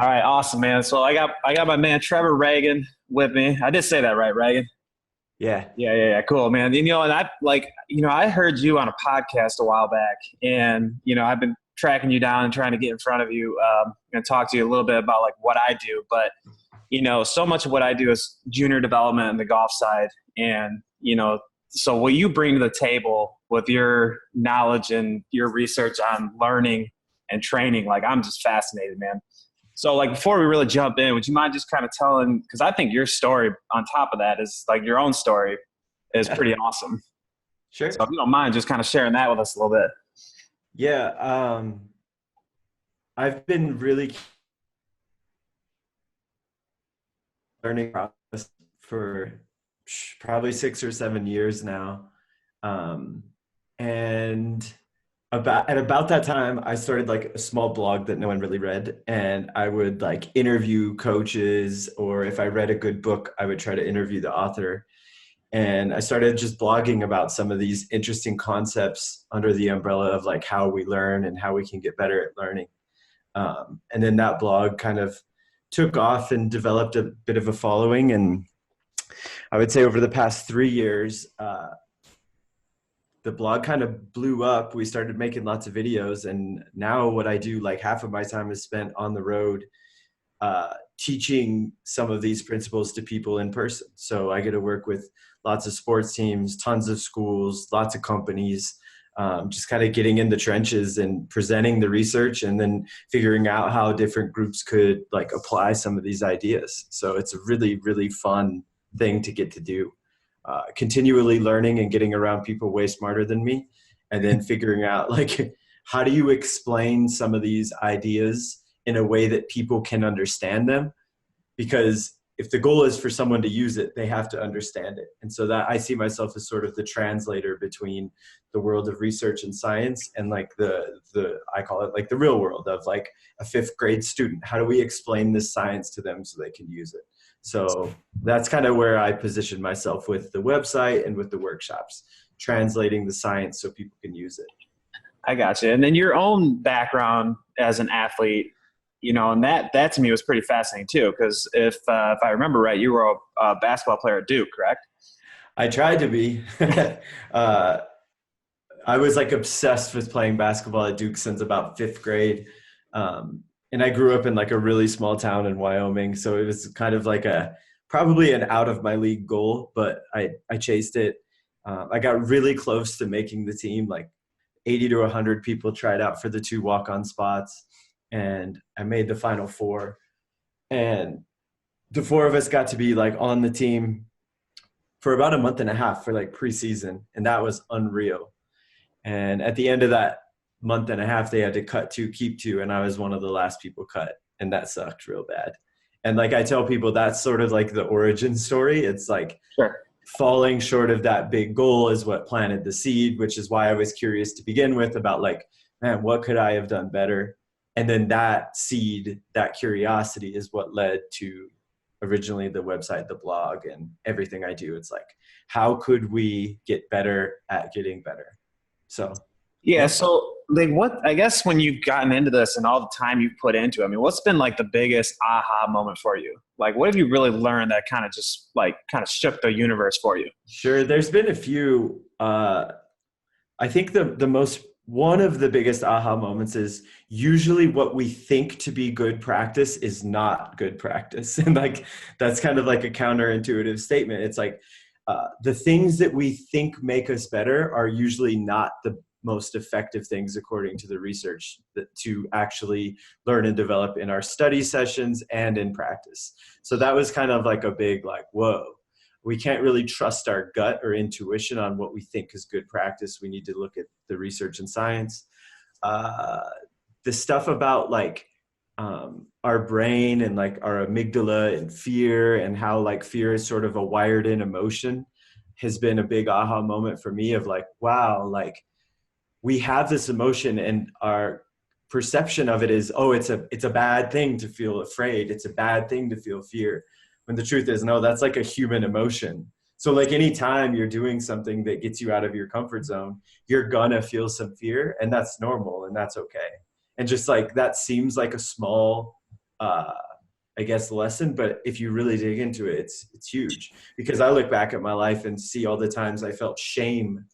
All right, awesome, man. So I got my man Trevor Ragan with me. I did say that right, Ragan? Yeah. Yeah, cool, man. And I heard you on a podcast a while back, and I've been tracking you down and trying to get in front of you and talk to you a little bit about like what I do. But so much of what I do is junior development and the golf side, and so what you bring to the table with your knowledge and your research on learning and training, like I'm just fascinated, man. So, like, before we really jump in, would you mind just kind of telling? Because I think your story, on top of that, is like your own story is pretty awesome. So, Sure. if you don't mind, just kind of sharing that with us a little bit. Yeah. I've been really learning process for probably 6 or 7 years now. Um, and about that time, I started like a small blog that no one really read. And I would like interview coaches, or if I read a good book, I would try to interview the author. And I started just blogging about some of these interesting concepts under the umbrella of like how we learn and how we can get better at learning. And then that blog kind of took off and developed a bit of a following. And I would say over the past 3 years, the blog kind of blew up. We started making lots of videos. And now what I do, like half of my time is spent on the road teaching some of these principles to people in person. So I get to work with lots of sports teams, tons of schools, lots of companies, just kind of getting in the trenches and presenting the research and then figuring out how different groups could like apply some of these ideas. So it's a really, really fun thing to get to do. Continually learning and getting around people way smarter than me, and then figuring out like, how do you explain some of these ideas in a way that people can understand them? Because if the goal is for someone to use it, they have to understand it. And so that I see myself as sort of the translator between the world of research and science and like the I call it like the real world of like a fifth grade student. How do we explain this science to them so they can use it? So that's kind of where I position myself with the website and with the workshops, translating the science so people can use it. I got you. And then your own background as an athlete, and that to me was pretty fascinating too. Because if I remember right, you were a basketball player at Duke, correct? I tried to be. uh, I was like obsessed with playing basketball at Duke since about fifth grade. And I grew up in like a really small town in Wyoming. So it was kind of like probably an out of my league goal, but I chased it. I got really close to making the team, like 80 to 100 people tried out for the 2 walk-on spots. And I made the final 4. And the 4 of us got to be like on the team for about a month and a half for like preseason. And that was unreal. And at the end of that month and a half, they had to cut 2, keep 2. And I was one of the last people cut. And that sucked real bad. And like I tell people, that's sort of like the origin story. It's like Sure. falling short of that big goal is what planted the seed, which is why I was curious to begin with about like, man, what could I have done better? And then that seed, that curiosity is what led to originally the website, the blog, and everything I do. It's like, how could we get better at getting better? So, Yeah. yeah. So, like, what I guess when you've gotten into this and all the time you've put into it, I mean, what's been like the biggest aha moment for you? Like, what have you really learned that kind of just like kind of shook the universe for you? Sure. There's been a few. I think the most one of the biggest aha moments is usually what we think to be good practice is not good practice, and like that's kind of like a counterintuitive statement. It's like the things that we think make us better are usually not the most effective things according to the research that to actually learn and develop in our study sessions and in practice. So that was kind of like a big like, whoa, we can't really trust our gut or intuition on what we think is good practice. We need to look at the research and science. Uh, the stuff about like our brain and like our amygdala and fear, and how like fear is sort of a wired in emotion, has been a big aha moment for me of like, wow, like we have this emotion and our perception of it is, oh, it's a bad thing to feel afraid. It's a bad thing to feel fear. When the truth is, no, that's like a human emotion. So like anytime you're doing something that gets you out of your comfort zone, you're gonna feel some fear, and that's normal and that's okay. And just like that seems like a small I guess, lesson, but if you really dig into it, it's huge. Because I look back at my life and see all the times I felt shame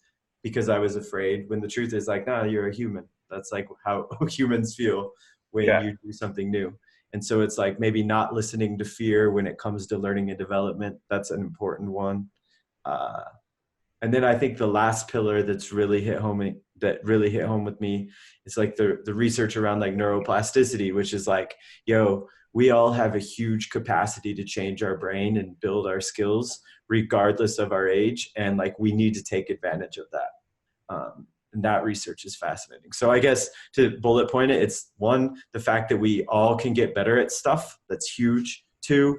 because I was afraid, when the truth is like, nah, you're a human. That's like how humans feel when you do something new. And so it's like maybe not listening to fear when it comes to learning and development. That's an important one. And then I think the last pillar that's really hit home with me is like the research around like neuroplasticity, which is like, we all have a huge capacity to change our brain and build our skills regardless of our age. And like, we need to take advantage of that. And that research is fascinating. So I guess to bullet point it, it's 1, the fact that we all can get better at stuff. That's huge. 2,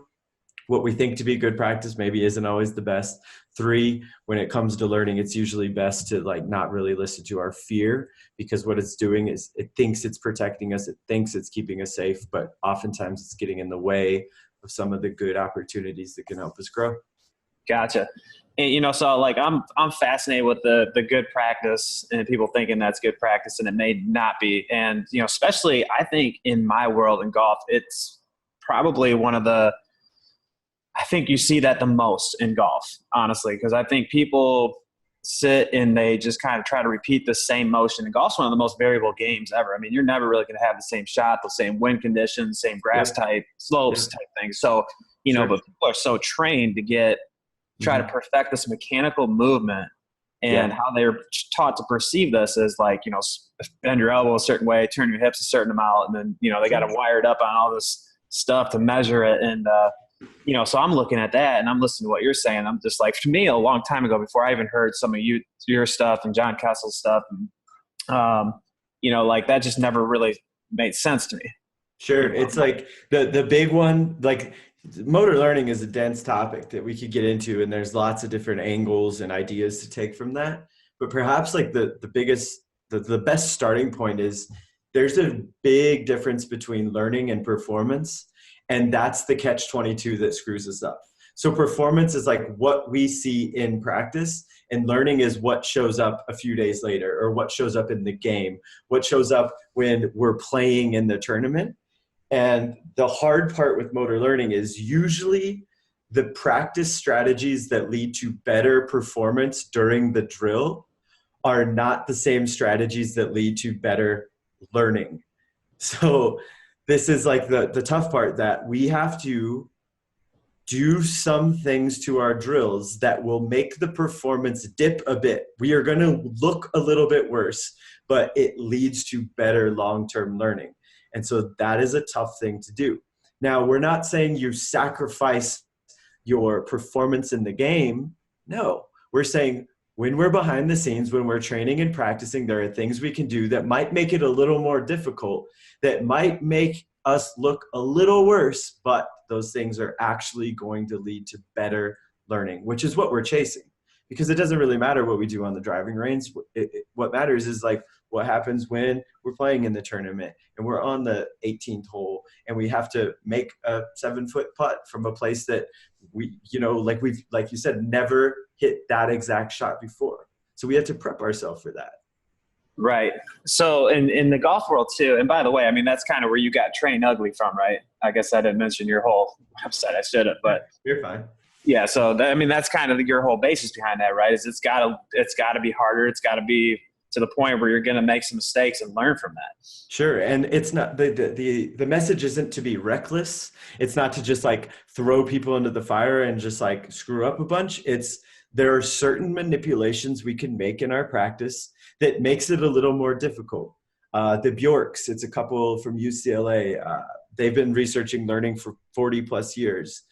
what we think to be good practice maybe isn't always the best. 3, when it comes to learning, it's usually best to like not really listen to our fear, because what it's doing is it thinks it's protecting us. It thinks it's keeping us safe, but oftentimes it's getting in the way of some of the good opportunities that can help us grow. Gotcha. And, so like I'm fascinated with the good practice and people thinking that's good practice, and it may not be. And, especially I think in my world in golf, it's probably I think you see that the most in golf, honestly, because I think people sit and they just kind of try to repeat the same motion. And golf's one of the most variable games ever. I mean, you're never really going to have the same shot, the same wind conditions, same grass type, slopes type things. So, but people are so trained to try to perfect this mechanical movement, and how they're taught to perceive this as like, bend your elbow a certain way, turn your hips a certain amount. And then, they got to wire it up on all this stuff to measure it. And, so I'm looking at that and I'm listening to what you're saying. I'm just like, for me, a long time ago, before I even heard some of your stuff and John Kessel's stuff, and, like that just never really made sense to me. Sure. It's like the big one, like motor learning is a dense topic that we could get into, and there's lots of different angles and ideas to take from that. But perhaps like the best starting point is there's a big difference between learning and performance. And that's the catch-22 that screws us up. So performance is like what we see in practice, and learning is what shows up a few days later, or what shows up in the game, what shows up when we're playing in the tournament. And the hard part with motor learning is usually the practice strategies that lead to better performance during the drill are not the same strategies that lead to better learning. So this is like the tough part, that we have to do some things to our drills that will make the performance dip a bit. We are going to look a little bit worse, but it leads to better long-term learning. And so that is a tough thing to do. Now, we're not saying you sacrifice your performance in the game. No, we're saying when we're behind the scenes, when we're training and practicing, there are things we can do that might make it a little more difficult, that might make us look a little worse, but those things are actually going to lead to better learning, which is what we're chasing. Because it doesn't really matter what we do on the driving range. What matters is like what happens when we're playing in the tournament and we're on the 18th hole and we have to make a 7-foot putt from a place that we, like you said, never hit that exact shot before. So we have to prep ourselves for that. Right. So in the golf world too, and by the way, I mean, that's kind of where you got Train Ugly from, right? I guess I didn't mention your whole website. I should have, but you're fine. Yeah. So that's kind of your whole basis behind that, right? Is it's gotta be harder. It's gotta be to the point where you're going to make some mistakes and learn from that. Sure. And it's not the message isn't to be reckless. It's not to just like throw people into the fire and just like screw up a bunch. There are certain manipulations we can make in our practice that makes it a little more difficult. The Bjorks, it's a couple from UCLA. They've been researching learning for 40 plus years.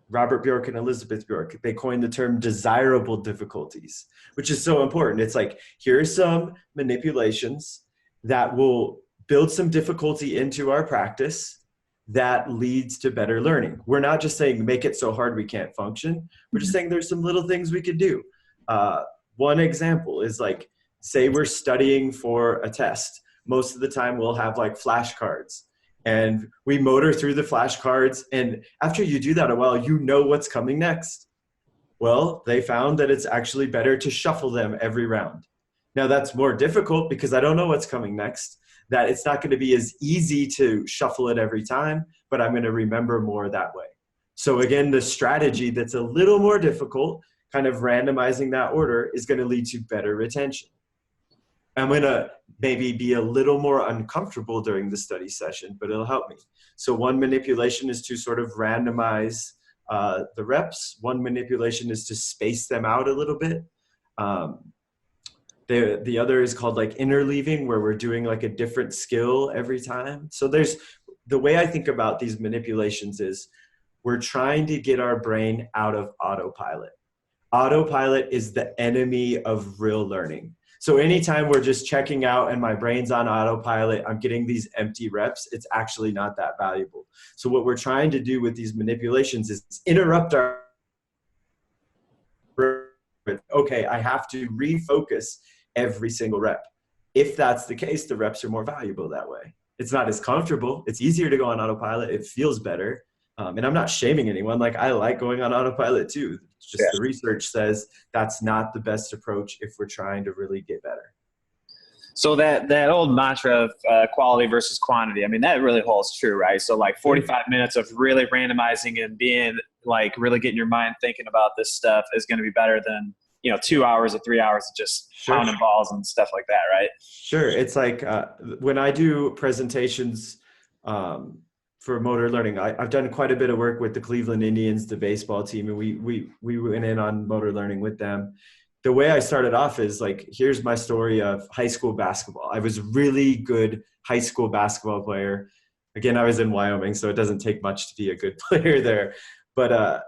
Robert Bjork and Elizabeth Bjork, they coined the term desirable difficulties, which is so important. It's like, here are some manipulations that will build some difficulty into our practice that leads to better learning. We're not just saying make it so hard we can't function. We're just saying there's some little things we could do. One example is like, say we're studying for a test. Most of the time we'll have like flashcards. And we motor through the flashcards, and after you do that a while, you know what's coming next. Well, they found that it's actually better to shuffle them every round. Now that's more difficult because I don't know what's coming next. that it's not going to be as easy to shuffle it every time, but I'm going to remember more that way. So again, the strategy that's a little more difficult, kind of randomizing that order, is going to lead to better retention. I'm going to maybe be a little more uncomfortable during the study session, but it'll help me. So one manipulation is to sort of randomize the reps. One manipulation is to space them out a little bit. The other is called like interleaving, where we're doing like a different skill every time. So there's the way I think about these manipulations is we're trying to get our brain out of autopilot. Autopilot is the enemy of real learning. So anytime we're just checking out and my brain's on autopilot, I'm getting these empty reps, it's actually not that valuable. So what we're trying to do with these manipulations is interrupt our, okay, I have to refocus every single rep. If that's the case, the reps are more valuable that way. It's not as comfortable. It's easier to go on autopilot. It feels better. And I'm not shaming anyone. Like, I like going on autopilot too. It's just the research says that's not the best approach if we're trying to really get better. So that old mantra of quality versus quantity, I mean, that really holds true, right? So like 45 minutes of really randomizing and being like really getting your mind thinking about this stuff is going to be better than, 2 hours or 3 hours of just pounding balls and stuff like that, right? Sure. It's like when I do presentations for motor learning, I've done quite a bit of work with the Cleveland Indians, the baseball team, and we went in on motor learning with them. The way I started off is like, here's my story of high school basketball. I was a really good high school basketball player. Again, I was in Wyoming, so it doesn't take much to be a good player there. But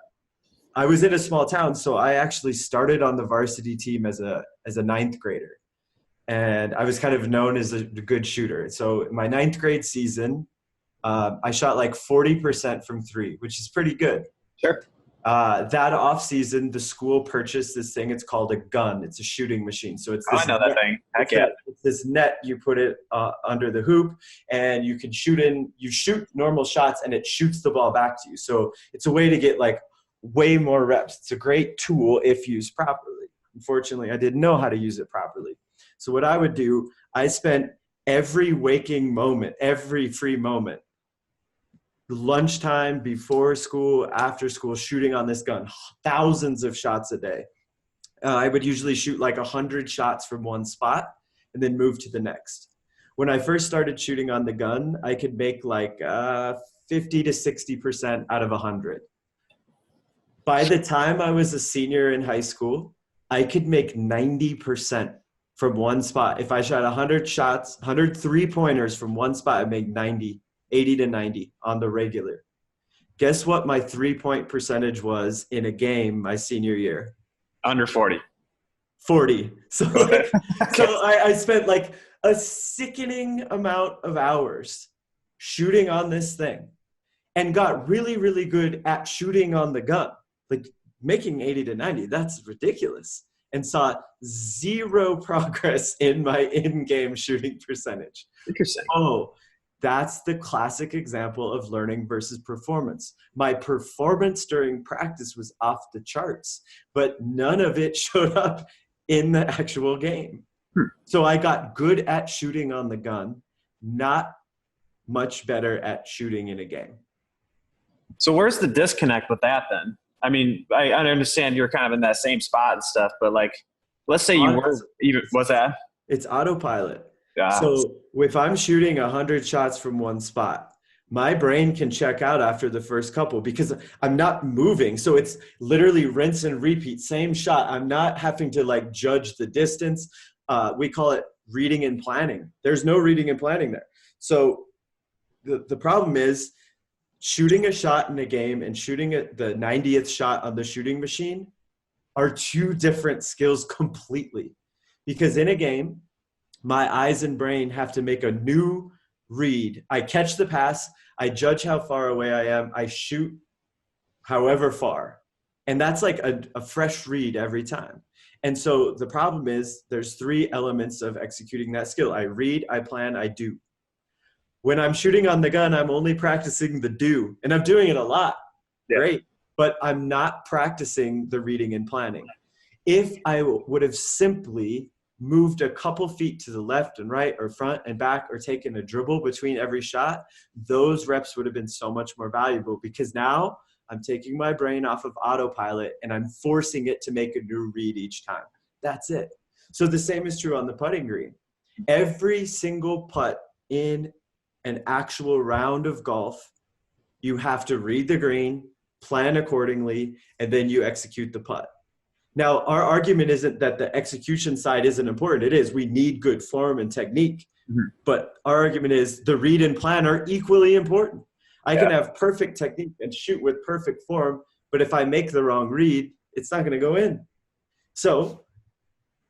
I was in a small town, so I actually started on the varsity team as a ninth grader. And I was kind of known as a good shooter. So my ninth grade season, I shot like 40% from three, which is pretty good. Sure. That off season, the school purchased this thing. It's called a gun. It's a shooting machine. So it's this I know that thing. Heck yeah. It's this net. You put it under the hoop, and you can you shoot normal shots, and it shoots the ball back to you. So it's a way to get like way more reps. It's a great tool if used properly. Unfortunately, I didn't know how to use it properly. So what I would do, I spent every waking moment, every free moment, lunchtime, before school, after school, shooting on this gun, thousands of shots a day. I would usually shoot like 100 shots from one spot and then move to the next. When I first started shooting on the gun, I could make like 50 to 60% out of 100. By the time I was a senior in high school, I could make 90% from one spot. If I shot 100 shots, 100 3-pointers from one spot, I'd make 80 to 90 on the regular. Guess what my 3-point percentage was in a game my senior year? Under 40. 40. So, like, so I spent like a sickening amount of hours shooting on this thing and got really, really good at shooting on the gun. Like making 80 to 90, that's ridiculous. And saw zero progress in my in-game shooting percentage. Interesting. Oh, that's the classic example of learning versus performance. My performance during practice was off the charts, but none of it showed up in the actual game. So I got good at shooting on the gun, not much better at shooting in a game. So where's the disconnect with that then? I mean, I understand you're kind of in that same spot and stuff, but like, let's say what's that? It's autopilot. So if I'm shooting 100 shots from one spot, my brain can check out after the first couple because I'm not moving. So it's literally rinse and repeat, same shot. I'm not having to like judge the distance. We call it reading and planning. There's no reading and planning there. So the problem is shooting a shot in a game and shooting the 90th shot on the shooting machine are two different skills completely. Because in a game, my eyes and brain have to make a new read. I catch the pass. I judge how far away I am. I shoot however far. And that's like a fresh read every time. And so the problem is there's 3 elements of executing that skill. I read, I plan, I do. When I'm shooting on the gun, I'm only practicing the do. And I'm doing it a lot. Yeah. Great. But I'm not practicing the reading and planning. If I would have simply moved a couple feet to the left and right or front and back or taken a dribble between every shot, those reps would have been so much more valuable, because now I'm taking my brain off of autopilot and I'm forcing it to make a new read each time. That's it. So the same is true on the putting green. Every single putt in an actual round of golf, you have to read the green, plan accordingly, and then you execute the putt. Now, our argument isn't that the execution side isn't important. It is. We need good form and technique. Mm-hmm. But our argument is the read and plan are equally important. I can have perfect technique and shoot with perfect form, but if I make the wrong read, it's not going to go in. So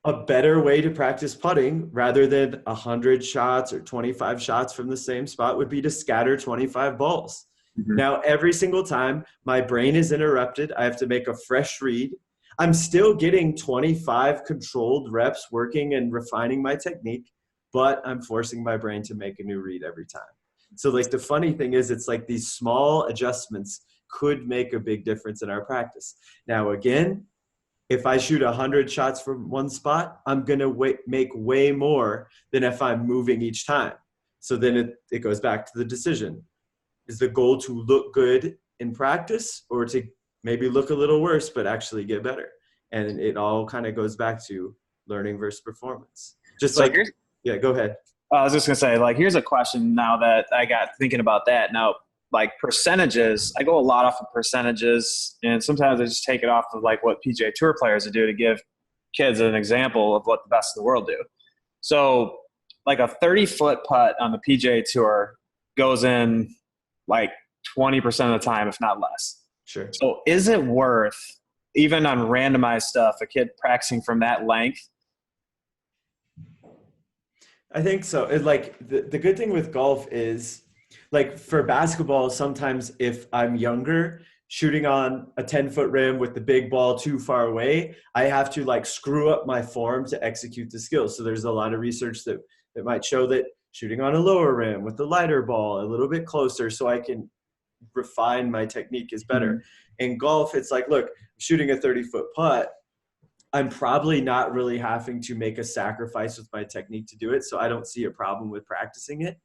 a better way to practice putting, rather than 100 shots or 25 shots from the same spot, would be to scatter 25 balls. Mm-hmm. Now, every single time my brain is interrupted, I have to make a fresh read. I'm still getting 25 controlled reps working and refining my technique, but I'm forcing my brain to make a new read every time. So like the funny thing is, it's like these small adjustments could make a big difference in our practice. Now, again, if I shoot 100 shots from one spot, I'm going to make way more than if I'm moving each time. So then it goes back to the decision. Is the goal to look good in practice, or to maybe look a little worse but actually get better? And it all kind of goes back to learning versus performance. Just so like, yeah, go ahead. I was just going to say, like, here's a question now that I got thinking about that. Now, like percentages, I go a lot off of percentages, and sometimes I just take it off of like what PGA Tour players would do to give kids an example of what the best in the world do. So like a 30-foot putt on the PGA Tour goes in like 20% of the time, if not less. Sure. So is it worth, even on randomized stuff, a kid practicing from that length? I think so. It's like the good thing with golf is, like for basketball, sometimes if I'm younger, shooting on a 10-foot rim with the big ball too far away, I have to like screw up my form to execute the skills. So there's a lot of research that might show that shooting on a lower rim with the lighter ball a little bit closer so I can refine my technique is better. Mm-hmm. In golf, it's like, look, shooting a 30-foot putt, I'm probably not really having to make a sacrifice with my technique to do it. So I don't see a problem with practicing it.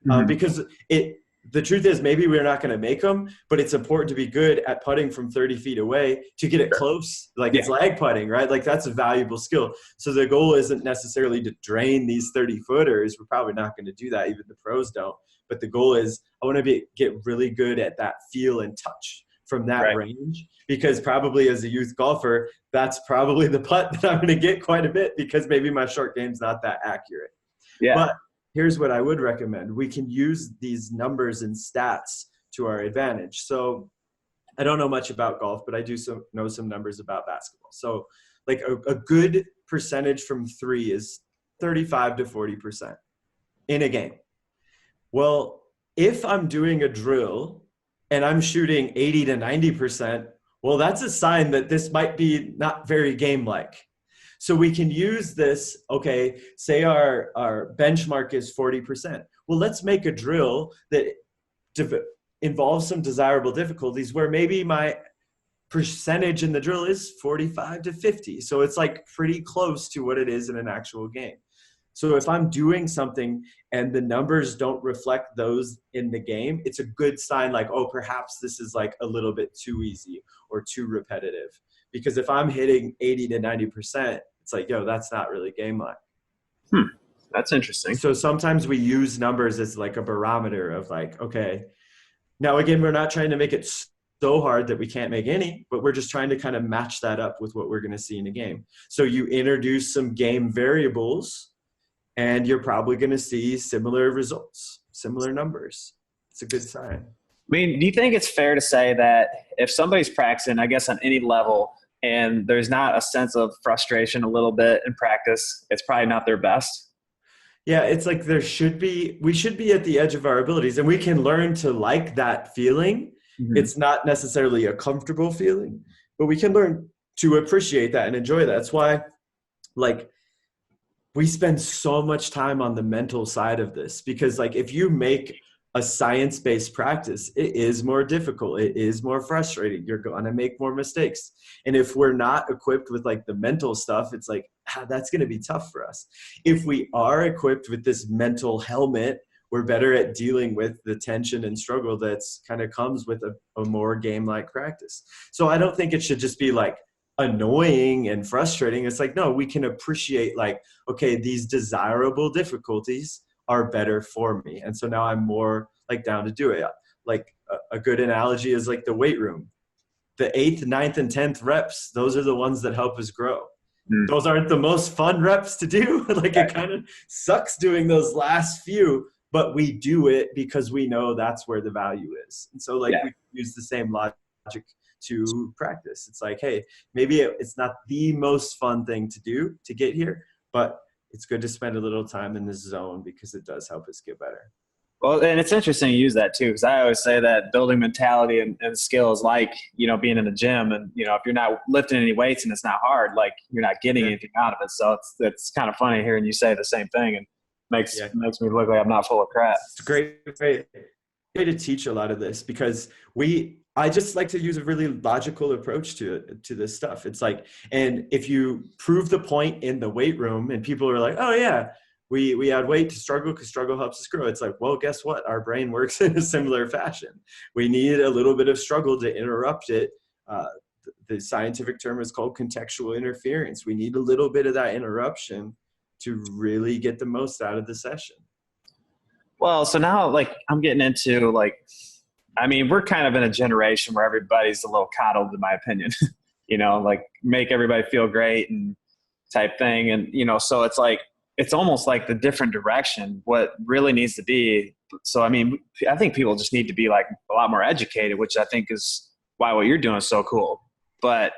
Mm-hmm. Because the truth is, maybe we're not going to make them, but it's important to be good at putting from 30 feet away to get it close. Like it's lag putting, right? Like that's a valuable skill. So the goal isn't necessarily to drain these 30 footers. We're probably not going to do that. Even the pros don't. But the goal is I want to get really good at that feel and touch from that range, because probably as a youth golfer, that's probably the putt that I'm going to get quite a bit, because maybe my short game's not that accurate. Yeah. But here's what I would recommend. We can use these numbers and stats to our advantage. So I don't know much about golf, but I do know some numbers about basketball. So like a good percentage from three is 35 to 40% in a game. Well, if I'm doing a drill and I'm shooting 80 to 90%, well, that's a sign that this might be not very game-like. So we can use this, okay, say our benchmark is 40%. Well, let's make a drill that involves some desirable difficulties where maybe my percentage in the drill is 45 to 50. So it's like pretty close to what it is in an actual game. So if I'm doing something and the numbers don't reflect those in the game, it's a good sign like, oh, perhaps this is like a little bit too easy or too repetitive. Because if I'm hitting 80 to 90%, it's like, yo, that's not really game-like. That's interesting. So sometimes we use numbers as like a barometer of like, okay, now again, we're not trying to make it so hard that we can't make any, but we're just trying to kind of match that up with what we're going to see in a game. So you introduce some game variables and you're probably going to see similar results, similar numbers. It's a good sign. I mean, do you think it's fair to say that if somebody's practicing, I guess on any level, and there's not a sense of frustration a little bit in practice, it's probably not their best? Yeah, it's like we should be at the edge of our abilities, and we can learn to like that feeling. Mm-hmm. It's not necessarily a comfortable feeling, but we can learn to appreciate that and enjoy that. That's why, like, we spend so much time on the mental side of this, because like if you make a science-based practice, it is more difficult. It is more frustrating. You're going to make more mistakes. And if we're not equipped with like the mental stuff, it's like, that's going to be tough for us. If we are equipped with this mental helmet, we're better at dealing with the tension and struggle that's kind of comes with a more game-like practice. So I don't think it should just be like annoying and frustrating. It's like, no, we can appreciate like, okay, these desirable difficulties are better for me. And so now I'm more like down to do it. Like a good analogy is like the weight room. The 8th, 9th, and 10th reps, those are the ones that help us grow. Those aren't the most fun reps to do. Like it kind of sucks doing those last few, but we do it because we know that's where the value is. And so like we use the same logic to practice. It's like, hey, maybe it's not the most fun thing to do to get here, but it's good to spend a little time in this zone because it does help us get better. Well, and it's interesting you use that too, because I always say that building mentality and skills, like, you know, being in the gym, and, you know, if you're not lifting any weights and it's not hard, like you're not getting anything out of it. So it's kind of funny hearing you say the same thing, and makes me look like I'm not full of crap. It's a great way to teach a lot of this, because I just like to use a really logical approach to this stuff. It's like, and if you prove the point in the weight room and people are like, oh yeah, we add weight to struggle because struggle helps us grow. It's like, well, guess what? Our brain works in a similar fashion. We need a little bit of struggle to interrupt it. The scientific term is called contextual interference. We need a little bit of that interruption to really get the most out of the session. Well, so now, like, I'm getting into, like, I mean, we're kind of in a generation where everybody's a little coddled, in my opinion, you know, like make everybody feel great and type thing. And, you know, so it's like, it's almost like the different direction, what really needs to be. So, I mean, I think people just need to be like a lot more educated, which I think is why what you're doing is so cool. But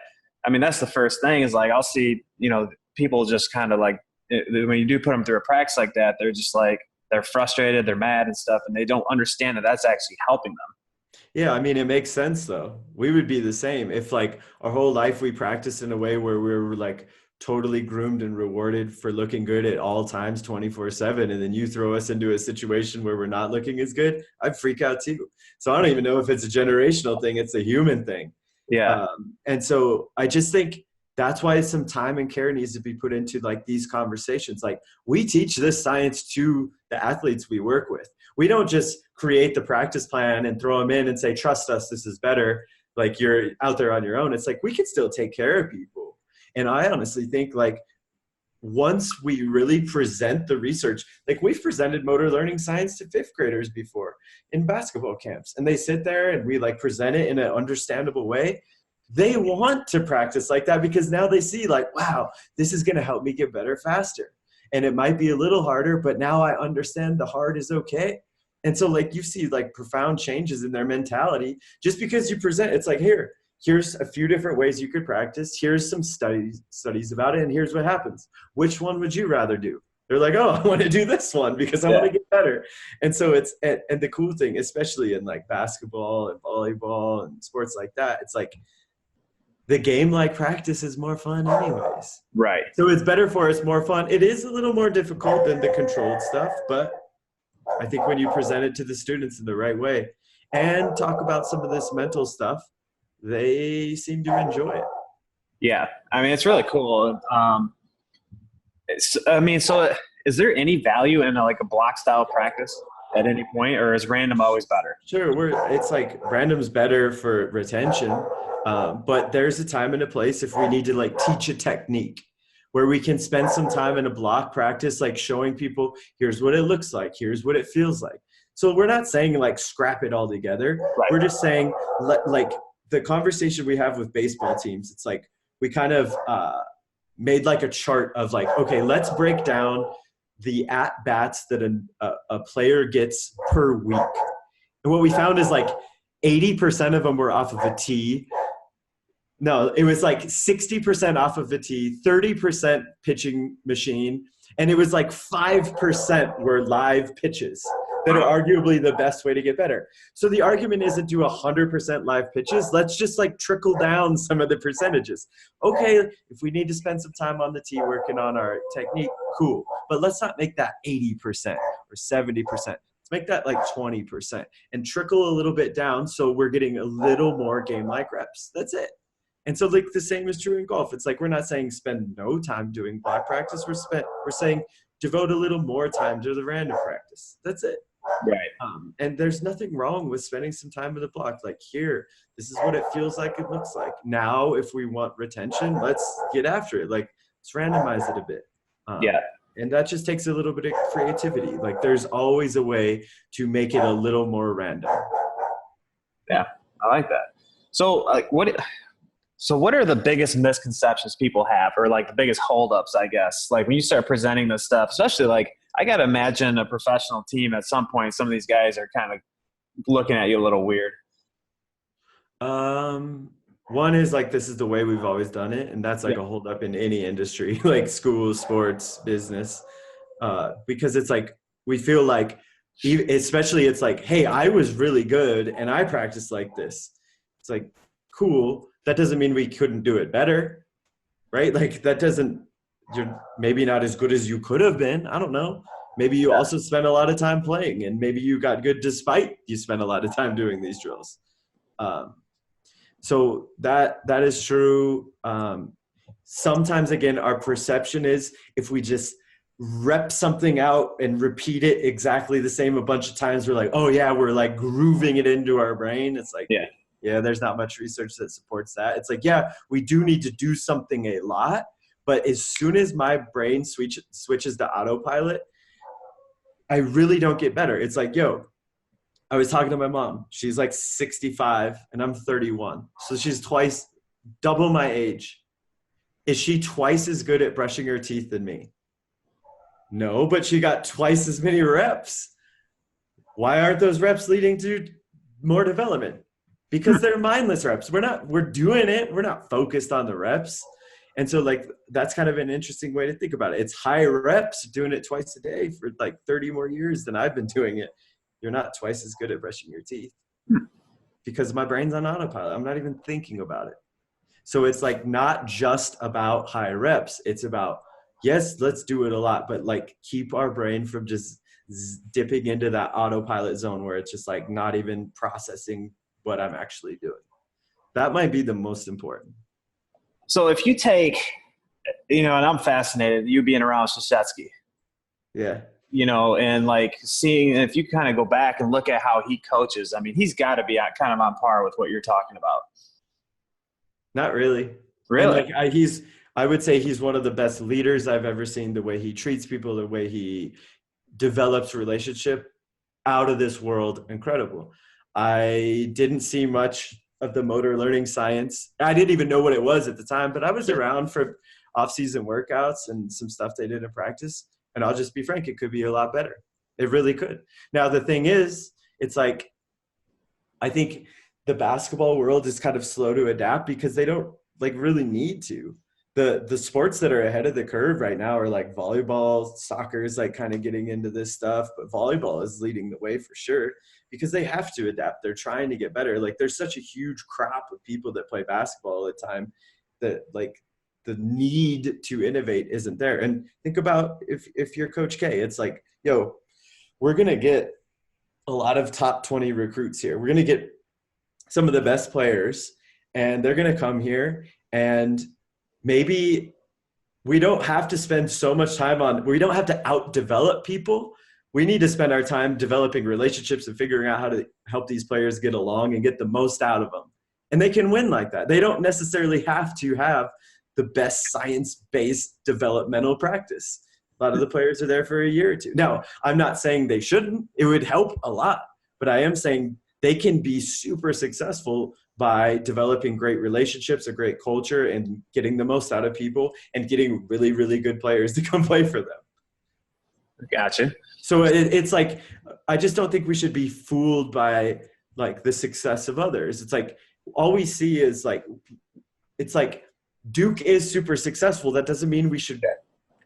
I mean, that's the first thing is like, I'll see, you know, people just kind of like, when you do put them through a practice like that, they're just like, they're frustrated, they're mad and stuff, and they don't understand that that's actually helping them. Yeah, I mean, it makes sense though. We would be the same if like our whole life we practiced in a way where we were like totally groomed and rewarded for looking good at all times 24/7, and then you throw us into a situation where we're not looking as good, I'd freak out too. So I don't even know if it's a generational thing, it's a human thing. Yeah. And so I just think that's why some time and care needs to be put into like these conversations. Like we teach this science to the athletes we work with. We don't just create the practice plan and throw them in and say, trust us, this is better. Like you're out there on your own. It's like, we can still take care of people. And I honestly think like once we really present the research, like we've presented motor learning science to 5th graders before in basketball camps, and they sit there and we like present it in an understandable way. They want to practice like that because now they see like, wow, this is going to help me get better faster. And it might be a little harder, but now I understand the hard is okay. And so like you see like profound changes in their mentality just because you present. It's like, here's a few different ways you could practice. Here's some studies about it. And here's what happens. Which one would you rather do? They're like, oh, I want to do this one because I want to get better. And so it's, and the cool thing, especially in like basketball and volleyball and sports like that, it's like, the game-like practice is more fun anyways. Right. So it's better for us, more fun. It is a little more difficult than the controlled stuff, but I think when you present it to the students in the right way and talk about some of this mental stuff, they seem to enjoy it. Yeah. I mean, it's really cool. So is there any value in like a block style practice at any point, or is random always better? Sure. It's like random's better for retention. But there's a time and a place if we need to like teach a technique where we can spend some time in a block practice, like showing people, here's what it looks like, here's what it feels like. So we're not saying like scrap it all together. Right. We're just saying like the conversation we have with baseball teams, it's like we kind of made like a chart of like, okay, let's break down the at-bats that a player gets per week. And what we found is like 80% of them were off of a tee. No, it was like 60% off of the tee, 30% pitching machine, and it was like 5% were live pitches that are arguably the best way to get better. So the argument isn't do 100% live pitches. Let's just like trickle down some of the percentages. Okay, if we need to spend some time on the tee working on our technique, cool. But let's not make that 80% or 70%. Let's make that like 20% and trickle a little bit down so we're getting a little more game-like reps. That's it. And so like the same is true in golf. It's like, we're not saying spend no time doing block practice. We're saying devote a little more time to the random practice. That's it. Right. And there's nothing wrong with spending some time with the block. Like, here, this is what it feels like, it looks like. Now, if we want retention, let's get after it. Like, let's randomize it a bit. Yeah. And that just takes a little bit of creativity. Like, there's always a way to make it a little more random. Yeah, I like that. So, like, what are the biggest misconceptions people have, or like the biggest holdups, I guess? Like when you start presenting this stuff, especially like I got to imagine a professional team at some point, some of these guys are kind of looking at you a little weird. One is like, this is the way we've always done it. And that's like a holdup in any industry, like school, sports, business. Because it's like, we feel like, especially it's like, hey, I was really good and I practiced like this. It's like, cool. That doesn't mean we couldn't do it better, right? Like that doesn't, you're maybe not as good as you could have been. I don't know. Maybe you also spent a lot of time playing, and maybe you got good despite you spent a lot of time doing these drills. So that is true. Sometimes, again, our perception is if we just rep something out and repeat it exactly the same a bunch of times, we're like, oh yeah, we're like grooving it into our brain. It's like, yeah, there's not much research that supports that. It's like, yeah, we do need to do something a lot, but as soon as my brain switches to autopilot, I really don't get better. It's like, yo, I was talking to my mom. She's like 65 and I'm 31. So she's double my age. Is she twice as good at brushing her teeth than me? No, but she got twice as many reps. Why aren't those reps leading to more development? Because they're mindless reps. We're doing it. We're not focused on the reps. And so like, that's kind of an interesting way to think about it. It's high reps, doing it twice a day for like 30 more years than I've been doing it. You're not twice as good at brushing your teeth because my brain's on autopilot. I'm not even thinking about it. So it's like not just about high reps. It's about, yes, let's do it a lot, but like keep our brain from just dipping into that autopilot zone where it's just like not even processing what I'm actually doing. That might be the most important. So if you take, and I'm fascinated, you being around Krzyzewski. Yeah. And like seeing, if you kind of go back and look at how he coaches, I mean, he's got to be kind of on par with what you're talking about. Not really. Really? And like I would say he's one of the best leaders I've ever seen. The way he treats people, the way he develops relationship, out of this world, incredible. I didn't see much of the motor learning science. I didn't even know what it was at the time, but I was around for off-season workouts and some stuff they did in practice. And I'll just be frank, it could be a lot better. It really could. Now, the thing is, it's like, I think the basketball world is kind of slow to adapt because they don't like really need to. The sports that are ahead of the curve right now are like volleyball, soccer is like kind of getting into this stuff, but volleyball is leading the way for sure because they have to adapt. They're trying to get better. Like there's such a huge crop of people that play basketball all the time that like the need to innovate isn't there. And think about if you're Coach K, it's like, yo, we're going to get a lot of top 20 recruits here. We're going to get some of the best players and they're going to come here, and maybe we don't have to spend so much time we don't have to outdevelop people. We need to spend our time developing relationships and figuring out how to help these players get along and get the most out of them. And they can win like that. They don't necessarily have to have the best science-based developmental practice. A lot of the players are there for a year or two. Now, I'm not saying they shouldn't. It would help a lot. But I am saying they can be super successful by developing great relationships, a great culture, and getting the most out of people and getting really, really good players to come play for them. Gotcha. So it's like, I just don't think we should be fooled by like the success of others. It's like, all we see is like, it's like Duke is super successful. That doesn't mean we should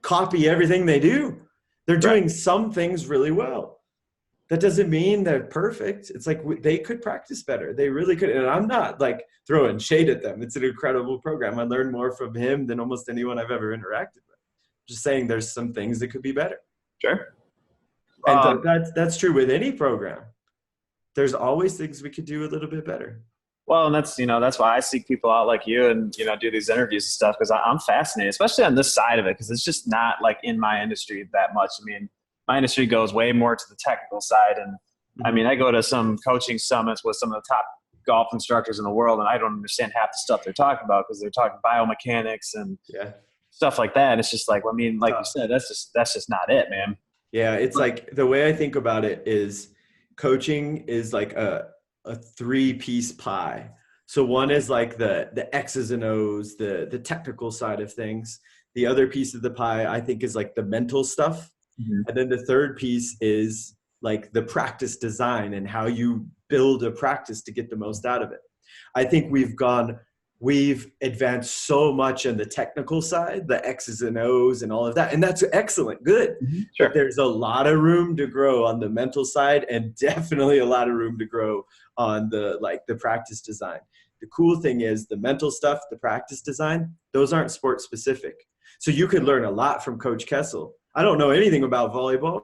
copy everything they do. They're doing some things really well. That doesn't mean they're perfect. It's like they could practice better. They really could. And I'm not like throwing shade at them. It's an incredible program. I learned more from him than almost anyone I've ever interacted with. Just saying there's some things that could be better. Sure. And that's true with any program. There's always things we could do a little bit better. Well, and that's why I seek people out like you and, do these interviews and stuff because I'm fascinated, especially on this side of it, because it's just not like in my industry that much. I mean, my industry goes way more to the technical side. And I Mhm. mean, I go to some coaching summits with some of the top golf instructors in the world, and I don't understand half the stuff they're talking about because they're talking biomechanics and Yeah. stuff like that. And it's just like, I mean, like you Tough. said, that's just not it, man. Yeah, it's But like the way I think about it is coaching is like a three-piece pie. So one is like the X's and O's, the technical side of things. The other piece of the pie I think is like the mental stuff. Mhm. And then the third piece is like the practice design and how you build a practice to get the most out of it. I think we've advanced so much on the technical side, the X's and O's and all of that. And that's excellent, good. But Sure. there's a lot of room to grow on the mental side and definitely a lot of room to grow on the practice design. The cool thing is the mental stuff, the practice design, those aren't sport specific. So you could learn a lot from Coach Kessel. I don't know anything about volleyball.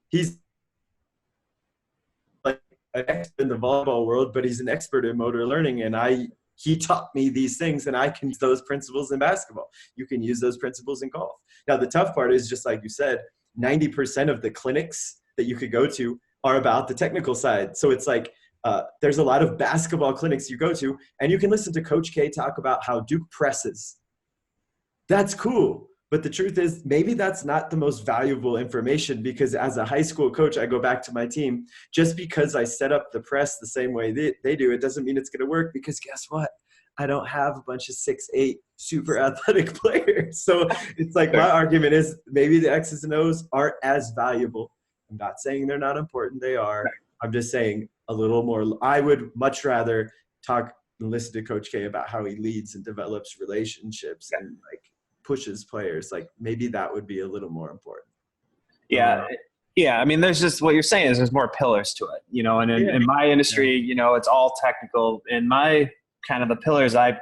He's like an expert in the volleyball world, but he's an expert in motor learning. And he taught me these things, and I can use those principles in basketball. You can use those principles in golf. Now, the tough part is just like you said, 90% of the clinics that you could go to are about the technical side. So it's like there's a lot of basketball clinics you go to, and you can listen to Coach K talk about how Duke presses. That's cool. But the truth is, maybe that's not the most valuable information because as a high school coach, I go back to my team. Just because I set up the press the same way they do, it doesn't mean it's going to work because guess what? I don't have a bunch of 6'8" super athletic players. So it's like Sure. my argument is maybe the X's and O's aren't as valuable. I'm not saying they're not important. They are. I'm just saying a little more. I would much rather talk and listen to Coach K about how he leads and develops relationships and like pushes players. Like maybe that would be a little more important. Yeah. Yeah. I mean, there's just what you're saying is there's more pillars to it, and Yeah. in my Yeah. industry, it's all technical. In my kind of the pillars I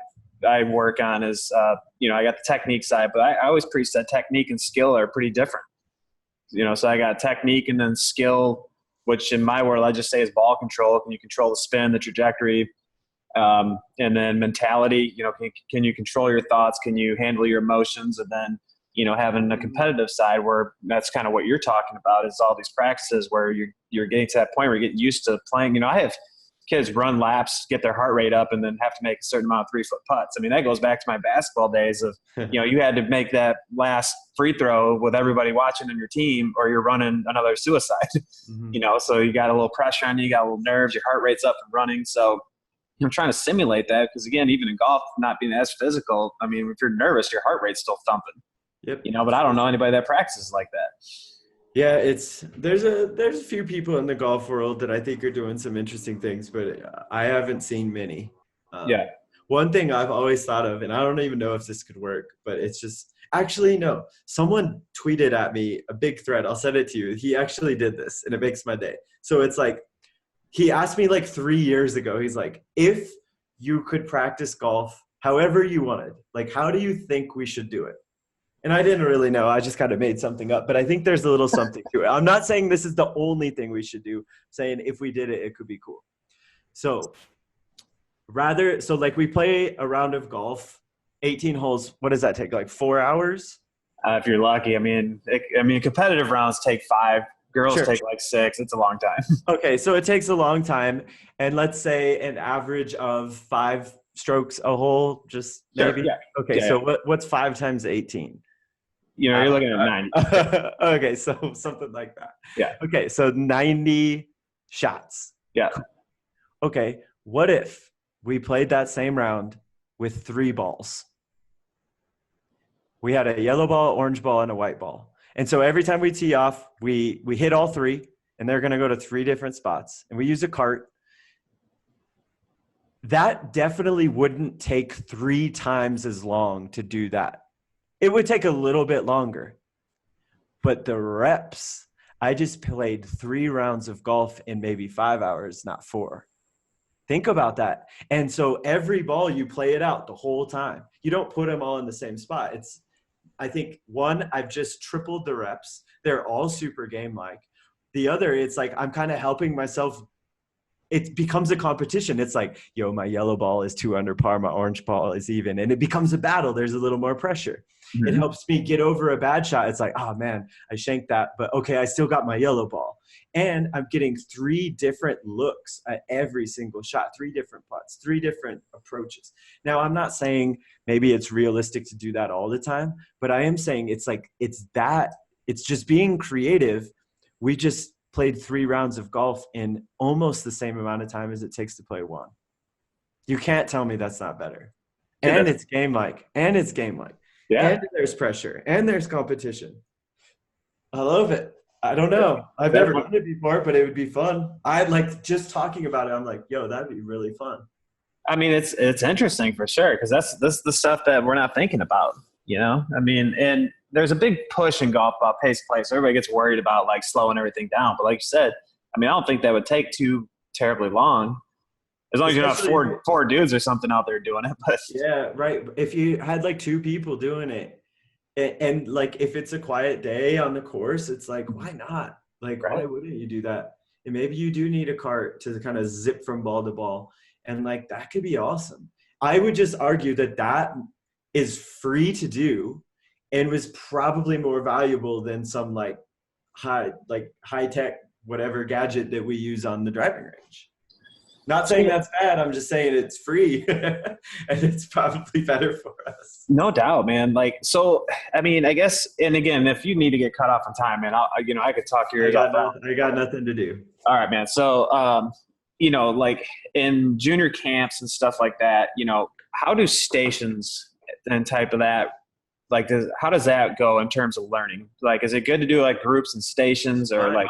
work on is, I got the technique side, but I always preach that technique and skill are pretty different, so I got technique and then skill, which in my world, I just say is ball control. Can you control the spin, the trajectory? And then mentality, can you control your thoughts? Can you handle your emotions? And then, having a competitive side where that's kind of what you're talking about is all these practices where you're getting to that point where you're getting used to playing. I have kids run laps, get their heart rate up, and then have to make a certain amount of 3-foot putts. I mean, that goes back to my basketball days of, you had to make that last free throw with everybody watching on your team or you're running another suicide, so you got a little pressure on you, you got a little nerves, your heart rate's up and running. So I'm trying to simulate that because, again, even in golf, not being as physical, I mean, if you're nervous, your heart rate's still thumping, Yep. but I don't know anybody that practices like that. Yeah, there's a few people in the golf world that I think are doing some interesting things, but I haven't seen many. Yeah. One thing I've always thought of, and I don't even know if this could work, but it's just actually no. Someone tweeted at me a big thread. I'll send it to you. He actually did this, and it makes my day. So it's like he asked me like 3 years ago. He's like, if you could practice golf however you wanted, like how do you think we should do it? And I didn't really know. I just kind of made something up, but I think there's a little something to it. I'm not saying this is the only thing we should do. I'm saying if we did it, it could be cool. So like we play a round of golf, 18 holes. What does that take? Like 4 hours? If you're lucky. I mean, competitive rounds take 5. Girls Sure. take like 6. It's a long time. Okay, so it takes a long time. And let's say an average of 5 strokes a hole, just maybe? Sure, yeah. Okay, Yeah. so what's 5 times 18? You're looking at 90. Okay, so something like that. Yeah. Okay, so 90 shots. Yeah. Okay, what if we played that same round with 3 balls? We had a yellow ball, orange ball, and a white ball. And so every time we tee off, we hit all 3, and they're going to go to 3 different spots. And we use a cart. That definitely wouldn't take 3 times as long to do that. It would take a little bit longer. But the reps, I just played 3 rounds of golf in maybe 5 hours, not 4. Think about that. And so every ball, you play it out the whole time. You don't put them all in the same spot. I think, one, I've just tripled the reps. They're all super game-like. The other, it's like I'm kind of helping myself it becomes a competition. It's like, yo, my yellow ball is 2 under par, my orange ball is even, and it becomes a battle. There's a little more pressure. Mm-hmm. It helps me get over a bad shot. It's like, oh man, I shanked that, but okay, I still got my yellow ball. And I'm getting 3 different looks at every single shot, 3 different putts, 3 different approaches. Now, I'm not saying maybe it's realistic to do that all the time, but I am saying it's just being creative. We just played 3 rounds of golf in almost the same amount of time as it takes to play 1. You can't tell me that's not better. And it's game-like. Yeah. And there's pressure. And there's competition. I love it. I don't know. I've never done it before, but it would be fun. I like just talking about it. I'm like, yo, that'd be really fun. I mean, it's interesting for sure, because that's the stuff that we're not thinking about, I mean, and there's a big push in golf about pace of play, so everybody gets worried about like slowing everything down. But like you said, I mean, I don't think that would take too terribly long, as long as you're not four dudes or something out there doing it. But yeah, right. If you had like 2 people doing it, and like if it's a quiet day on the course, it's like, why not? Like, why wouldn't you do that? And maybe you do need a cart to kind of zip from ball to ball, and like that could be awesome. I would just argue that is free to do and was probably more valuable than some like high tech whatever gadget that we use on the driving range. Not saying that's bad. I'm just saying it's free and it's probably better for us. No doubt, man. Like, so, I mean, I guess, and again, if you need to get cut off in time, man, I could talk your ears off. I got nothing to do. All right, man. So, like in junior camps and stuff like that, how do stations and type of that, like, how does that go in terms of learning? Like, is it good to do like groups and stations or like?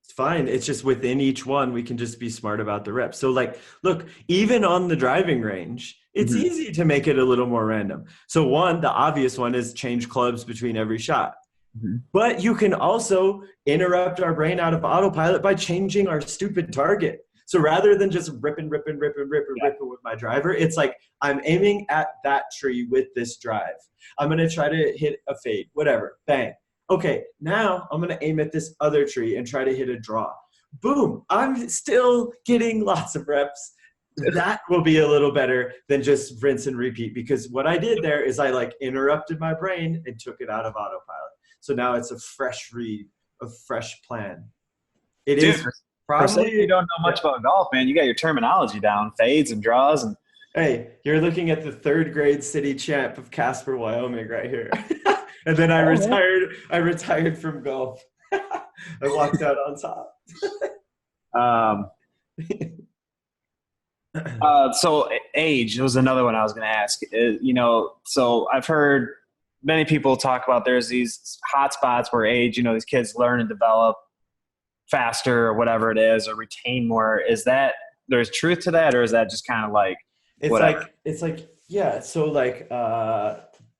It's fine. It's just within each one, we can just be smart about the reps. So like, look, even on the driving range, it's easy to make it a little more random. So the obvious one is change clubs between every shot. But you can also interrupt our brain out of autopilot by changing our stupid target. So rather than just ripping with my driver, it's like, I'm aiming at that tree with this drive. I'm going to try to hit a fade, whatever, bang. Okay, now I'm going to aim at this other tree and try to hit a draw. Boom, I'm still getting lots of reps. That will be a little better than just rinse and repeat, because what I did there is I like interrupted my brain and took it out of autopilot. So now it's a fresh read, a fresh plan. It is probably, you don't know much about golf, man. You got your terminology down, fades and draws. And hey, you're looking at the 3rd grade city champ of Casper, Wyoming right here. And then I retired from golf. I walked out on top. So age was another one I was going to ask. So I've heard many people talk about there's these hot spots where age, these kids learn and develop faster or whatever it is, or retain more. Is that there's truth to that, or is that just kind of like whatever?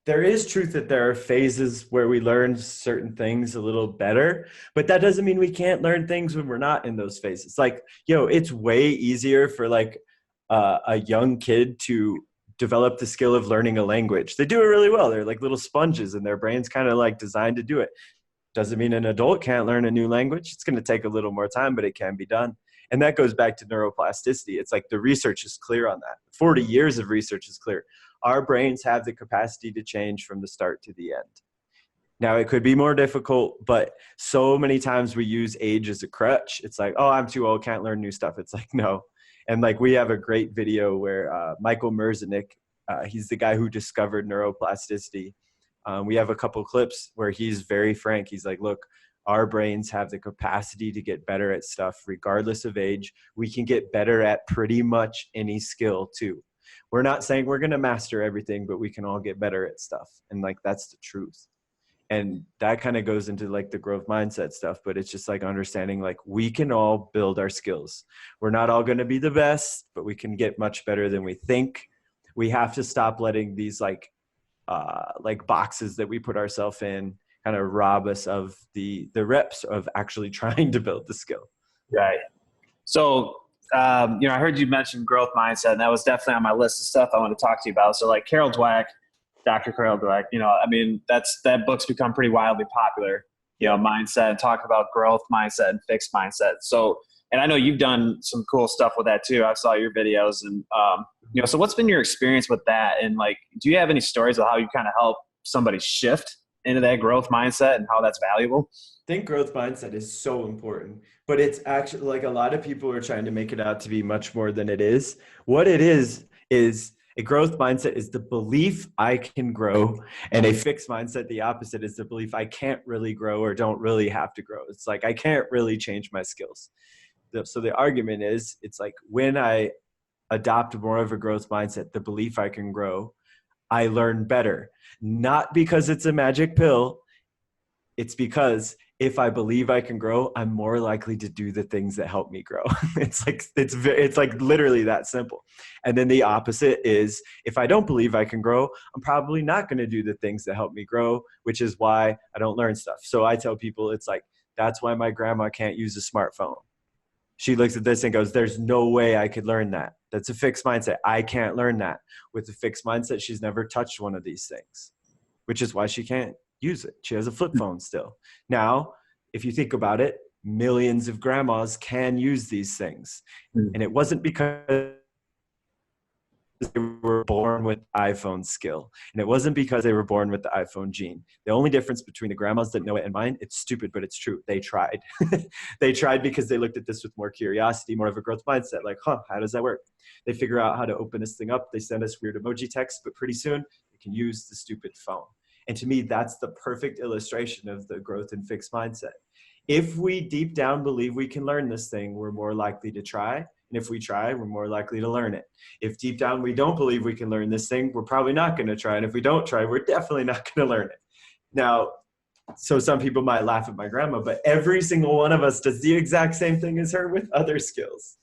There is truth that there are phases where we learn certain things a little better, but that doesn't mean we can't learn things when we're not in those phases. Like, it's way easier for like a young kid to develop the skill of learning a language. They do it really well. They're like little sponges and their brain's kind of like designed to do it. Doesn't mean an adult can't learn a new language. It's going to take a little more time, but it can be done. And that goes back to neuroplasticity. It's like the research is clear on that. 40 years of research is clear. Our brains have the capacity to change from the start to the end. Now, it could be more difficult, but so many times we use age as a crutch. It's like, oh, I'm too old, can't learn new stuff. It's like, no. And like we have a great video where Michael Merzenich, he's the guy who discovered neuroplasticity. We have a couple clips where he's very frank. He's like, look, our brains have the capacity to get better at stuff regardless of age. We can get better at pretty much any skill too. We're not saying we're going to master everything, but we can all get better at stuff. And like, that's the truth. And that kind of goes into like the growth mindset stuff, but it's just like understanding like we can all build our skills. We're not all going to be the best, but we can get much better than we think. We have to stop letting these like boxes that we put ourselves in kind of rob us of the reps of actually trying to build the skill. Right. So, I heard you mention growth mindset, and that was definitely on my list of stuff I want to talk to you about. So like Carol Dweck, Dr. Carol Dweck, that book's become pretty wildly popular, mindset and talking about growth mindset and fixed mindset. So, And I know you've done some cool stuff with that too. I saw your videos and, so what's been your experience with that? And like, do you have any stories of how you kind of help somebody shift into that growth mindset and how that's valuable? I think growth mindset is so important, but it's actually like a lot of people are trying to make it out to be much more than it is. What it is a growth mindset is the belief I can grow, and a fixed mindset, the opposite, is the belief I can't really grow or don't really have to grow. It's like I can't really change my skills. So the argument is, it's like when I adopt more of a growth mindset, the belief I can grow, I learn better. Not because it's a magic pill. It's because if I believe I can grow, I'm more likely to do the things that help me grow. It's like literally that simple. And then the opposite is, if I don't believe I can grow, I'm probably not going to do the things that help me grow, which is why I don't learn stuff. So I tell people, it's like, that's why my grandma can't use a smartphone. She looks at this and goes, there's no way I could learn that. That's a fixed mindset. I can't learn that. With a fixed mindset, she's never touched one of these things, which is why she can't use it. She has a flip phone still. Now, if you think about it, millions of grandmas can use these things. And it wasn't because they were born with iPhone skill. And it wasn't because they were born with the iPhone gene. The only difference between the grandmas that know it and mine, it's stupid, but it's true. They tried. They tried because they looked at this with more curiosity, more of a growth mindset. Like, how does that work? They figure out how to open this thing up. They send us weird emoji text, but pretty soon they can use the stupid phone. And to me, that's the perfect illustration of the growth and fixed mindset. If we deep down believe we can learn this thing, we're more likely to try. And if we try, we're more likely to learn it. If deep down we don't believe we can learn this thing, we're probably not going to try. And if we don't try, we're definitely not going to learn it. Now, so some people might laugh at my grandma, but every single one of us does the exact same thing as her with other skills.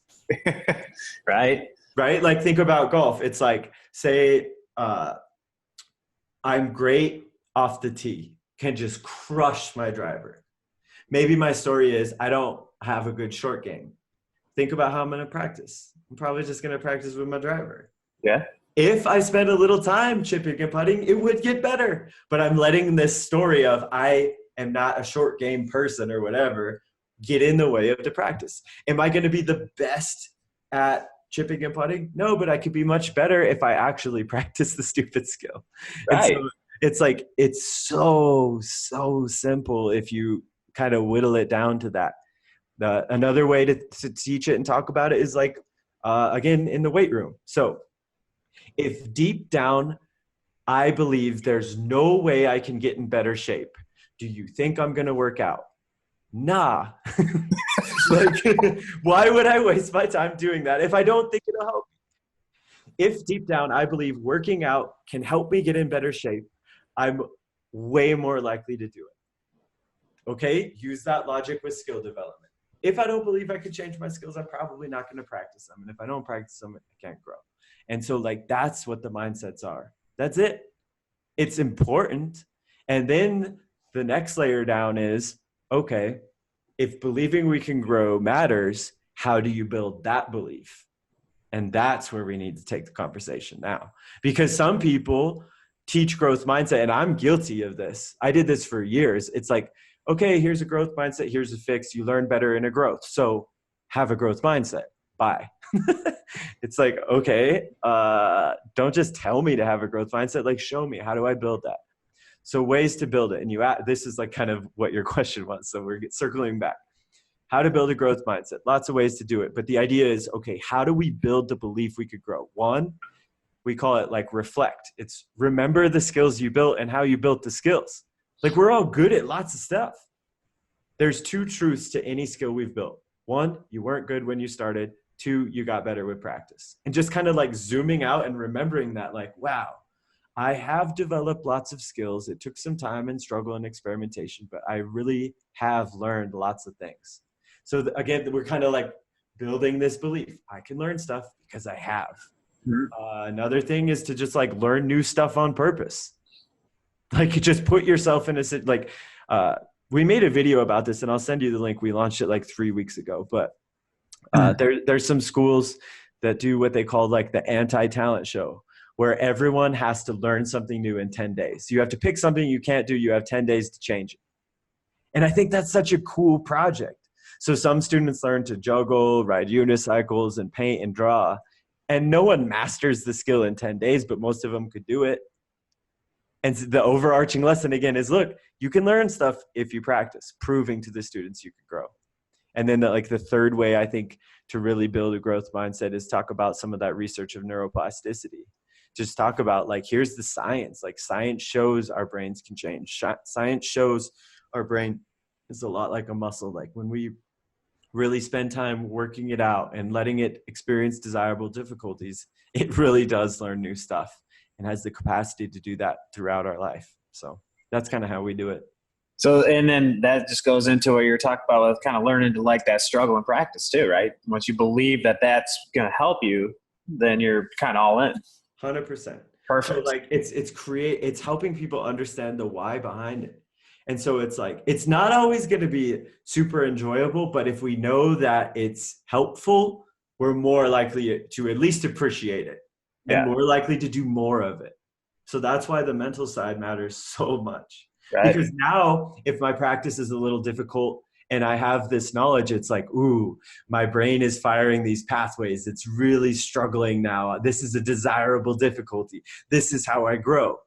Right? Right? Like, think about golf. It's like, say, I'm great off the tee, can just crush my driver. Maybe my story is I don't have a good short game. Think about how I'm going to practice. I'm probably just going to practice with my driver. Yeah. If I spend a little time chipping and putting, it would get better. But I'm letting this story of I am not a short game person or whatever get in the way of the practice. Am I going to be the best at chipping and putting? No, but I could be much better if I actually practice the stupid skill. Right. And so it's like, it's so simple if you kind of whittle it down to that. Another way to teach it and talk about it is like, again, in the weight room. So if deep down, I believe there's no way I can get in better shape, do you think I'm going to work out? Nah. Like, why would I waste my time doing that if I don't think it'll help me? If deep down I believe working out can help me get in better shape, I'm way more likely to do it. Okay? Use that logic with skill development. If I don't believe I could change my skills, I'm probably not going to practice them. And if I don't practice them, I can't grow. And so, like, that's what the mindsets are. That's it. It's important. And then the next layer down is, okay, if believing we can grow matters, how do you build that belief? And that's where we need to take the conversation now. Because some people teach growth mindset, and I'm guilty of this. I did this for years. It's like, okay, here's a growth mindset. Here's a fix. You learn better in a growth. So have a growth mindset. Bye. It's like, okay, don't just tell me to have a growth mindset. Like, show me, how do I build that? So ways to build it. And this is like kind of what your question was. So we're circling back. How to build a growth mindset. Lots of ways to do it. But the idea is, okay, how do we build the belief we could grow? One, we call it like reflect. It's remember the skills you built and how you built the skills. Like, we're all good at lots of stuff. There's two truths to any skill we've built. One, you weren't good when you started. Two, you got better with practice. And just kind of like zooming out and remembering that, like, wow, I have developed lots of skills. It took some time and struggle and experimentation, but I really have learned lots of things. So again, we're kind of like building this belief. I can learn stuff because I have. Another thing is to just like learn new stuff on purpose. Like, just put yourself in we made a video about this, and I'll send you the link. We launched it like 3 weeks ago, but there's some schools that do what they call like the anti-talent show, where everyone has to learn something new in 10 days. You have to pick something you can't do. You have 10 days to change it. And I think that's such a cool project. So some students learn to juggle, ride unicycles, and paint and draw. And no one masters the skill in 10 days, but most of them could do it. And the overarching lesson again is, look, you can learn stuff if you practice, proving to the students you can grow. And then the third way I think to really build a growth mindset is talk about some of that research of neuroplasticity. Just talk about like, here's the science. Like science shows our brains can change. Science shows our brain is a lot like a muscle. Like when we really spend time working it out and letting it experience desirable difficulties, it really does learn new stuff and has the capacity to do that throughout our life. So that's kind of how we do it. So, and then that just goes into what you're talking about with kind of learning to like that struggle and practice too, right? Once you believe that that's going to help you, then you're kind of all in. 100%. Perfect. So like it's helping people understand the why behind it. And so it's like, it's not always going to be super enjoyable, but if we know that it's helpful, we're more likely to at least appreciate it and more likely to do more of it. So that's why the mental side matters so much. Right. Because now if my practice is a little difficult and I have this knowledge, it's like, ooh, my brain is firing these pathways. It's really struggling now. This is a desirable difficulty. This is how I grow.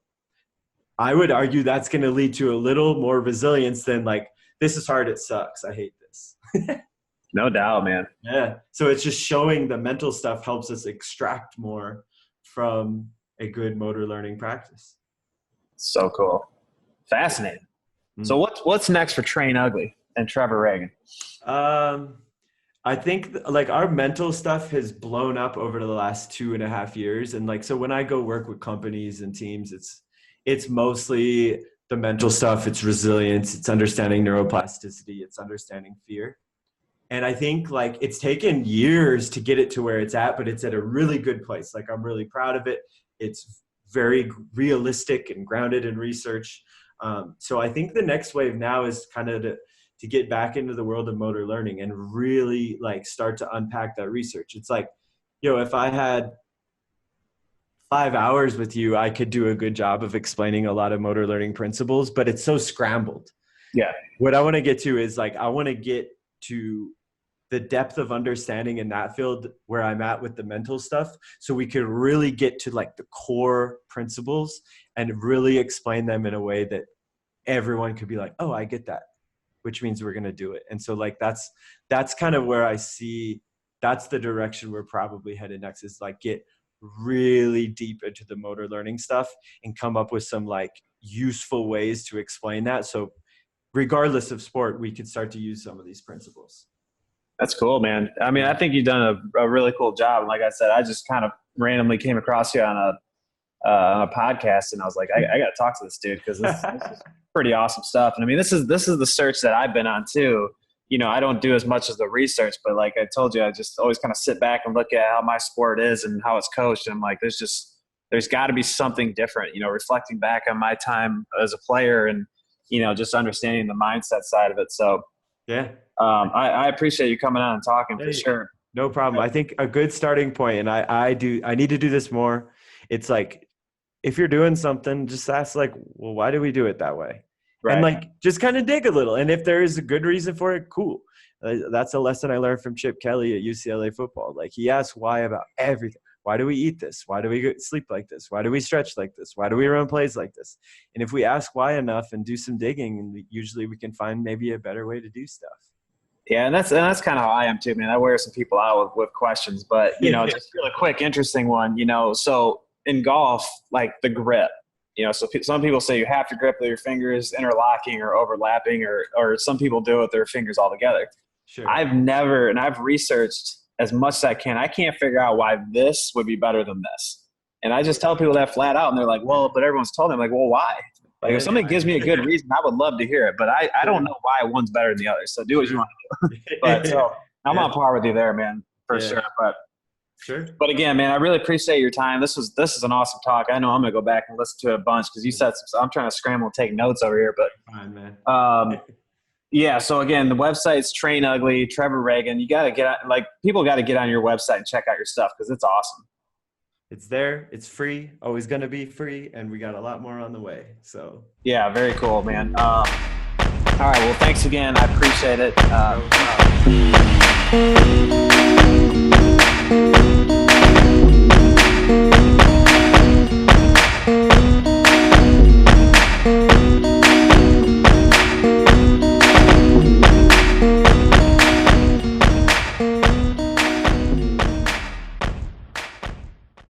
I would argue that's going to lead to a little more resilience than like, this is hard, it sucks, I hate this. No doubt, man. Yeah. So it's just showing the mental stuff helps us extract more from a good motor learning practice. So cool. Fascinating. So what's next for Train Ugly and Trevor Ragan? I think like our mental stuff has blown up over the last 2.5 years. And like, so when I go work with companies and teams, it's mostly the mental stuff. It's resilience. It's understanding neuroplasticity. It's understanding fear. And I think like it's taken years to get it to where it's at, but it's at a really good place. Like I'm really proud of it. It's very realistic and grounded in research. So I think the next wave now is kind of to get back into the world of motor learning and really like start to unpack that research. It's like, if I had 5 hours with you, I could do a good job of explaining a lot of motor learning principles, but it's so scrambled. Yeah. What I want to get to is like, I want to get to the depth of understanding in that field where I'm at with the mental stuff. So we could really get to like the core principles and really explain them in a way that everyone could be like, oh, I get that, which means we're going to do it. And so like, that's kind of where I see that's the direction we're probably headed next, is like get really deep into the motor learning stuff and come up with some like useful ways to explain that. So regardless of sport, we could start to use some of these principles. That's cool, man. I mean, I think you've done a really cool job. And like I said, I just kind of randomly came across you on a podcast, and I was like, I got to talk to this dude because this is pretty awesome stuff. And I mean, this is the search that I've been on too. I don't do as much as the research, but like I told you, I just always kind of sit back and look at how my sport is and how it's coached. And I'm like, there's got to be something different, reflecting back on my time as a player and, just understanding the mindset side of it. So yeah. I appreciate you coming on and talking for sure. No problem. I think a good starting point, and I need to do this more. It's like, if you're doing something, just ask like, well, why do we do it that way? Right. And like, just kind of dig a little. And if there is a good reason for it, cool. That's a lesson I learned from Chip Kelly at UCLA football. Like he asks why about everything. Why do we eat this? Why do we sleep like this? Why do we stretch like this? Why do we run plays like this? And if we ask why enough and do some digging, usually we can find maybe a better way to do stuff. Yeah, and that's kind of how I am too, man. I wear some people out with questions, but just really quick, interesting one. So in golf, like the grip, so some people say you have to grip with your fingers interlocking or overlapping, or some people do it with their fingers all together. Sure. I've researched as much as I can. I can't figure out why this would be better than this, and I just tell people that flat out, and they're like, "Well, but everyone's told me." I'm like, "Well, why?" Like if somebody gives me a good reason, I would love to hear it, but I don't know why one's better than the other. So do what you want to do. But so I'm on par with you there, man, for sure. But again, man, I really appreciate your time. This is an awesome talk. I know I'm gonna go back and listen to a bunch because you said some. I'm trying to scramble and take notes over here, but fine, man. Yeah. So again, the website's Train Ugly, Trevor Ragan. You got to get people got to get on your website and check out your stuff because it's awesome. It's there. It's free. Always going to be free. And we got a lot more on the way. So yeah, very cool, man. All right. Well, thanks again. I appreciate it. No problem.